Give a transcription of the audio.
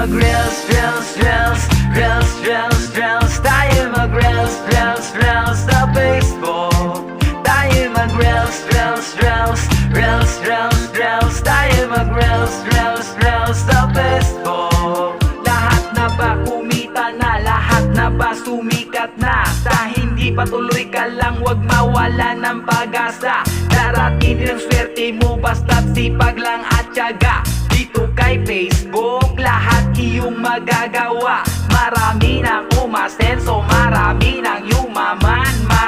mag-reels, reels, reels, reels, reels, reels. Tayo mag-reels, reels, reels sa Facebook. Tayo mag-reels, reels, reels, reels, reels, reels. Tayo mag-reels, reels, reels sa Facebook. Lahat na ba kumita na? Lahat na ba sumikat na? Sa hindi patuloy ka lang, wag mawala ng pag-asa. Darating din ang swerte mo, basta't sipag lang at tiyaga. Dito kay Facebook, lahat iyong magagawa. Marami nang umasenso, marami nang yumaman.